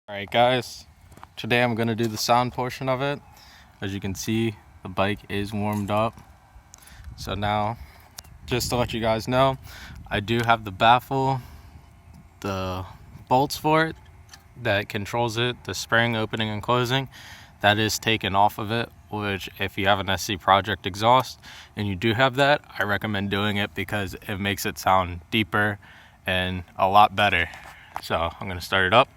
Alright guys, today I'm going to do the sound portion of it. As you can see, the bike is warmed up. So now, just to let you guys know, I do have the baffle, the bolts for it that controls it, the spring opening and closing, that is taken off of it, which if you have an SC Project exhaust and you do have that, I recommend doing it because it makes it sound deeper and a lot better. So I'm going to start it up.